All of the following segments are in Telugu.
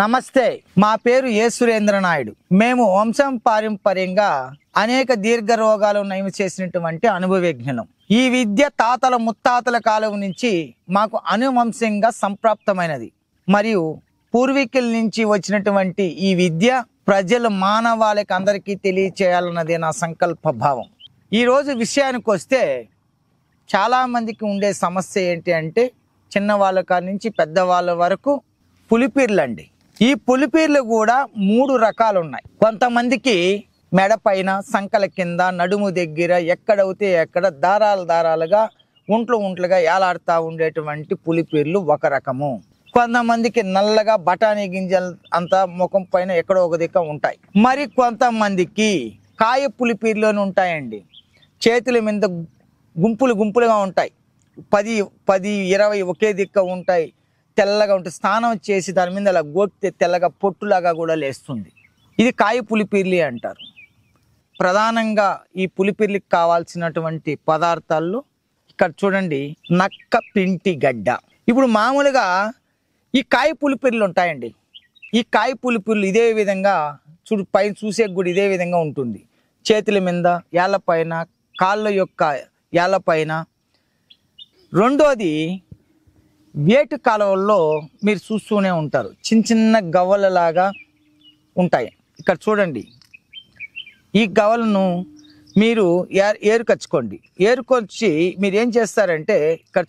నమస్తే, మా పేరు ఏ సురేంద్ర నాయుడు. మేము వంశం పారంపర్యంగా అనేక దీర్ఘ రోగాలు నయం చేసినటువంటి అనుభవజ్ఞులం. ఈ విద్య తాతల ముత్తాతల కాలం నుంచి మాకు అనువంశంగా సంప్రాప్తమైనది మరియు పూర్వీకుల నుంచి వచ్చినటువంటి ఈ విద్య ప్రజల మానవాళికి అందరికీ తెలియచేయాలన్నదే నా సంకల్ప భావం. ఈరోజు విషయానికి వస్తే చాలామందికి ఉండే సమస్య ఏంటి అంటే చిన్నవాళ్ళ కాడి నుంచి పెద్దవాళ్ళ వరకు పులిపీర్లు అండి. ఈ పులిపీర్లు కూడా 3 రకాలు ఉన్నాయి. కొంతమందికి మెడ పైన, సంకల కింద, నడుము దగ్గర ఎక్కడవుతే ఎక్కడ దారాలుగా ఉంట్లుగా ఏలాడుతూ ఉండేటువంటి పులిపీర్లు ఒక రకము. కొంతమందికి నల్లగా బఠానీ గింజలు అంతా ముఖం పైన ఎక్కడో ఒక దిక్కు ఉంటాయి. మరి కొంతమందికి కాయ పులిపీర్లోనే ఉంటాయండి. చేతుల మీద గుంపులుగా ఉంటాయి. 10-20 ఒకే దిక్కు ఉంటాయి. తెల్లగా ఉంటుంది. స్నానం చేసి దాని మీద అలా గోక్తే తెల్లగా పొట్టులాగా కూడా లేస్తుంది. ఇది కాయ పులిపీర్లి అంటారు. ప్రధానంగా ఈ పులిపీర్లికి కావాల్సినటువంటి పదార్థాల్లో ఇక్కడ చూడండి, నక్క పింటి గడ్డ. ఇప్పుడు మామూలుగా ఈ కాయ పులిపీర్లు ఉంటాయండి. ఈ కాయ పులిపీర్లు ఇదే విధంగా పైన చూసే కూడా ఇదే విధంగా ఉంటుంది. చేతుల మీద, ఏళ్ళ పైన, కాళ్ళ యొక్క ఏళ్ళ పైన. రెండోది వేటు కాలువల్లో మీరు చూస్తూనే ఉంటారు, చిన్న గవ్వలలాగా ఉంటాయి. ఇక్కడ చూడండి, ఈ గవ్వలను మీరు ఏరుకొచ్చుకోండి. ఏరుకొచ్చి మీరు ఏం చేస్తారంటే ఇక్కడ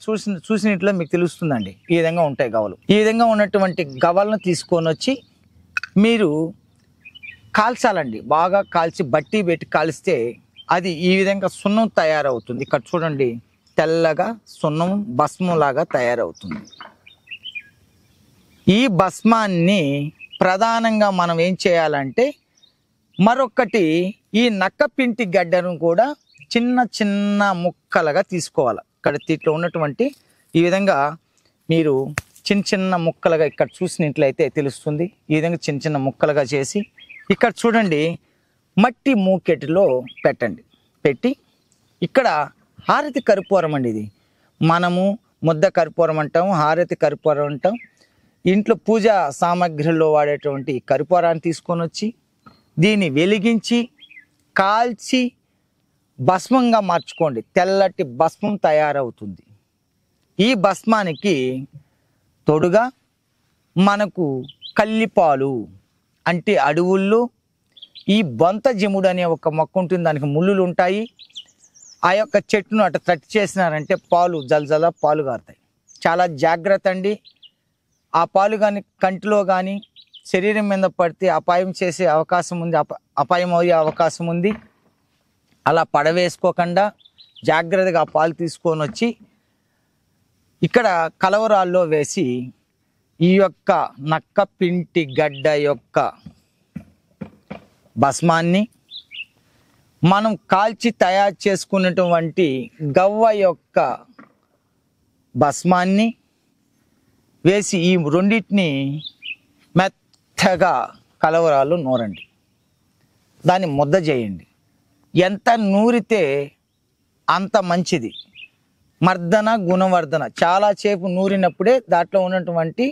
చూసినట్లో మీకు తెలుస్తుందండి. ఈ విధంగా ఉంటాయి గవ్వలు. ఈ విధంగా ఉన్నటువంటి గవ్వలను తీసుకొని వచ్చి మీరు కాల్చాలండి. బాగా కాల్చి బట్టి పెట్టి కాల్స్తే అది ఈ విధంగా సున్నం తయారవుతుంది. ఇక్కడ చూడండి, తెల్లగా సున్నం భస్మంలాగా తయారవుతుంది. ఈ భస్మాన్ని ప్రధానంగా మనం ఏం చేయాలంటే మరొకటి ఈ నక్కపింటి గడ్డను కూడా చిన్న ముక్కలుగా తీసుకోవాలి. ఇక్కడ దీంట్లో ఉన్నటువంటి ఈ విధంగా మీరు చిన్న ముక్కలుగా ఇక్కడ చూసినట్లయితే తెలుస్తుంది. ఈ విధంగా చిన్న ముక్కలుగా చేసి ఇక్కడ చూడండి, మట్టి మూకెటిలో పెట్టండి. పెట్టి ఇక్కడ హారతి కర్పూరం అండి. ఇది మనము ముద్ద కర్పూరం అంటాము, హారతి కర్పూరం అంటాం. ఇంట్లో పూజా సామాగ్రిలో వాడేటువంటి కర్పూరాన్ని తీసుకొని వచ్చి దీన్ని వెలిగించి కాల్చి భస్మంగా మార్చుకోండి. తెల్లటి భస్మం తయారవుతుంది. ఈ భస్మానికి తోడుగా మనకు కల్లిపాలు అంటే అడవుల్లో ఈ బొంత జముడు అనే ఒక మొక్క ఉంటుంది. దానికి ముళ్ళులు ఉంటాయి. ఆ యొక్క చెట్టును అట్లా తట్టి చేసినారంటే పాలు జలజల పాలు కారుతాయి. చాలా జాగ్రత్త అండి. ఆ పాలు కానీ కంటిలో కానీ శరీరం మీద పడితే అపాయం చేసే అవకాశం ఉంది, అపాయం అయ్యే అవకాశం ఉంది. అలా పడవేసుకోకుండా జాగ్రత్తగా ఆ పాలు తీసుకొని వచ్చి ఇక్కడ కలవరాల్లో వేసి ఈ యొక్క నక్క పింటి గడ్డ యొక్క భస్మాన్ని మనం కాల్చి తయారు చేసుకున్నటువంటి గవ్వ యొక్క భస్మాన్ని వేసి ఈ రెండింటిని మెత్తగా కలవరాలు నూరండి. దాన్ని ముద్ద చేయండి. ఎంత నూరితే అంత మంచిది. మర్దన గుణవర్ధన. చాలా సేపు నూరినప్పుడే దాంట్లో ఉన్నటువంటి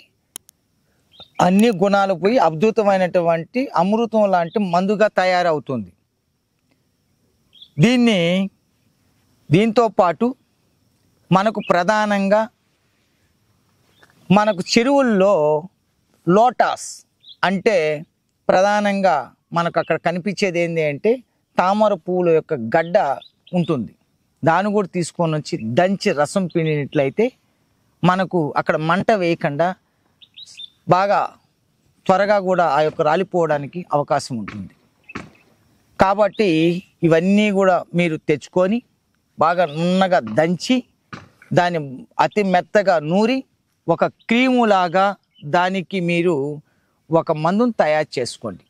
అన్ని గుణాలు పోయి అద్భుతమైనటువంటి అమృతం లాంటి మందుగా తయారవుతుంది. దీంతో పాటు మనకు ప్రధానంగా మనకు చెరువుల్లో లోటాస్ అంటే ప్రధానంగా మనకు అక్కడ కనిపించేది ఏంటి అంటే తామర పువ్వుల యొక్క గడ్డ ఉంటుంది. దాన్ని కూడా తీసుకొని వచ్చి దంచి రసం పిండినట్లయితే మనకు అక్కడ మంట వేయకుండా బాగా త్వరగా కూడా ఆ యొక్క రాలిపోవడానికి అవకాశం ఉంటుంది. కాబట్టి ఇవన్నీ కూడా మీరు తెచ్చుకొని బాగా నున్నగా దంచి దాన్ని అతి మెత్తగా నూరి ఒక క్రీములాగా దానికి మీరు ఒక మందును తయారు చేసుకోండి.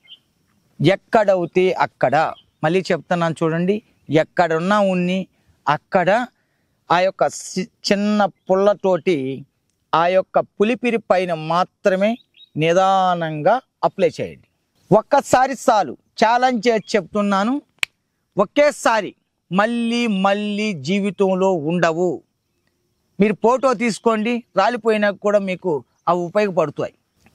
ఎక్కడవుతే అక్కడ, మళ్ళీ చెప్తున్నాను చూడండి, ఎక్కడున్నా ఉన్ని అక్కడ ఆ యొక్క చిన్న పుల్లతోటి ఆ యొక్క పులిపిరి పైన మాత్రమే నిదానంగా అప్లై చేయండి. ఒక్కసారి చాలు. ఛాలెంజ్ చేసి చెప్తున్నాను, ఒకేసారి మళ్ళీ జీవితంలో ఉండవు. మీరు ఫోటో తీసుకోండి, రాలిపోయినా కూడా మీకు అవి ఉపయోగపడుతాయి.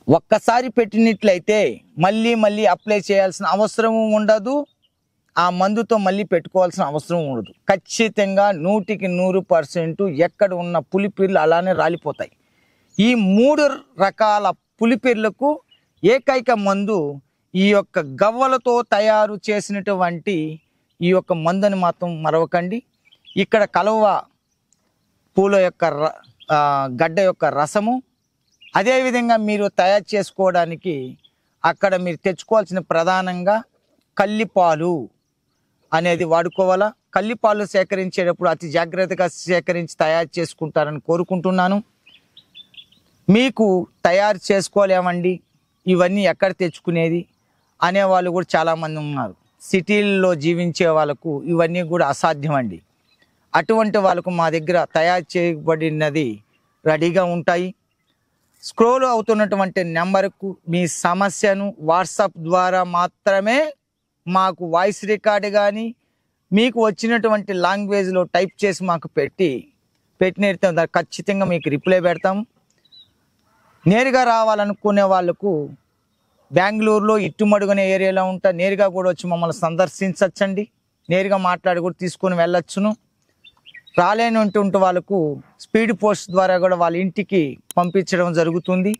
ఒక్కసారి పెట్టినట్లయితే మళ్ళీ మళ్ళీ అప్లై చేయాల్సిన అవసరం ఉండదు, ఆ మందుతో మళ్ళీ పెట్టుకోవాల్సిన అవసరం ఉండదు. ఖచ్చితంగా 100% ఎక్కడ ఉన్న పులిపిర్లు అలానే రాలిపోతాయి. ఈ 3 రకాల పులిపిర్లకు ఏకైక మందు ఈ యొక్క గవ్వలతో తయారు చేసినటువంటి ఈ యొక్క మందుని మాత్రం మరవకండి. ఇక్కడ కలువ పూల యొక్క గడ్డ యొక్క రసము, అదేవిధంగా మీరు తయారు చేసుకోవడానికి అక్కడ మీరు తెచ్చుకోవాల్సిన ప్రధానంగా కల్లిపాలు అనేది వాడుకోవాలా. కల్లిపాలు సేకరించేటప్పుడు అతి జాగ్రత్తగా సేకరించి తయారు చేసుకుంటారని కోరుకుంటున్నాను. మీకు తయారు చేసుకోలేమండి, ఇవన్నీ ఎక్కడ తెచ్చుకునేది అనేవాళ్ళు కూడా చాలామంది ఉన్నారు. సిటీల్లో జీవించే వాళ్ళకు ఇవన్నీ కూడా అసాధ్యం అండి. అటువంటి వాళ్ళకు మా దగ్గర తయారు చేయబడినది రెడీగా ఉంటాయి. స్క్రోల్ అవుతున్నటువంటి నెంబర్కు మీ సమస్యను వాట్సాప్ ద్వారా మాత్రమే మాకు వాయిస్ రికార్డు కానీ మీకు వచ్చినటువంటి లాంగ్వేజ్లో టైప్ చేసి మాకు పెట్టిన ఖచ్చితంగా మీకు రిప్లై పెడతాము. నేరుగా రావాలనుకునే వాళ్ళకు బెంగళూరులో ఇట్టుమడుగునే ఏరియాలో ఉంటా, నేరుగా కూడా వచ్చి మమ్మల్ని సందర్శించవచ్చండి. నేరుగా మాట్లాడి కూడా తీసుకొని వెళ్ళొచ్చును. రాలేనటువంటి వాళ్ళకు స్పీడ్ పోస్ట్ ద్వారా కూడా వాళ్ళ ఇంటికి పంపించడం జరుగుతుంది.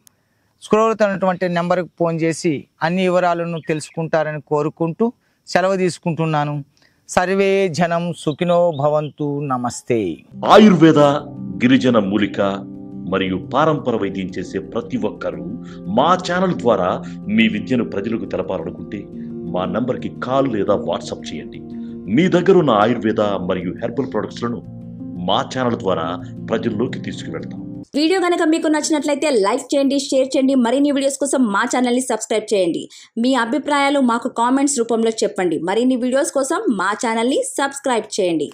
స్క్రోల్ అవుతున్నటువంటి నెంబర్కి ఫోన్ చేసి అన్ని వివరాలను తెలుసుకుంటారని కోరుకుంటూ సెలవు తీసుకుంటున్నాను. సర్వే జనం సుఖినో భవంతు. నమస్తే. ఆయుర్వేద, గిరిజన మూలిక మరియు పారంపర వైద్యం చేసే ప్రతి ఒక్కరూ మా ఛానల్ ద్వారా మీ విద్యను ప్రజలకు తెలపాలనుకుంటే మా నంబర్కి కాల్ లేదా వాట్సాప్ చేయండి. మీ దగ్గర ఉన్న ఆయుర్వేద మరియు హెర్బల్ ప్రొడక్ట్స్లను మా ఛానల్ ద్వారా ప్రజల్లోకి తీసుకువెళ్తాం. వీడియో కనుక మీకు నచ్చినట్లయితే లైక్ చేయండి, షేర్ చేయండి. మరిన్ని వీడియోస్ కోసం మా ఛానల్ని సబ్స్క్రైబ్ చేయండి. మీ అభిప్రాయాలు మాకు కామెంట్స్ రూపంలో చెప్పండి. మరిన్ని వీడియోస్ కోసం మా ఛానల్ని సబ్స్క్రైబ్ చేయండి.